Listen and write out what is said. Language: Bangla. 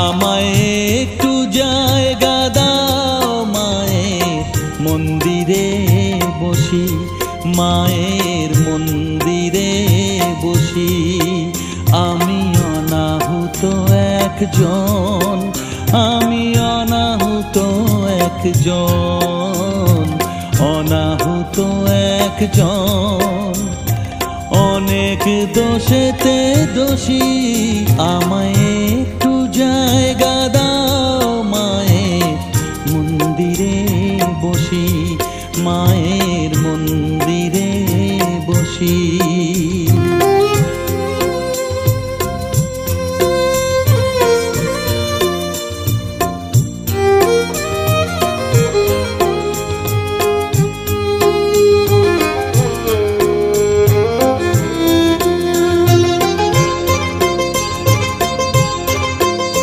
আমায় একটু জায়গা দাও মায়ের মন্দিরে বসি, মায়ের মন্দিরে বসি। আমি অনাহুত একজন, আমি অনাহুত একজন, অনাহুত একজন। অনেক দোষেতে দোষী, আমায় একটু জায়গা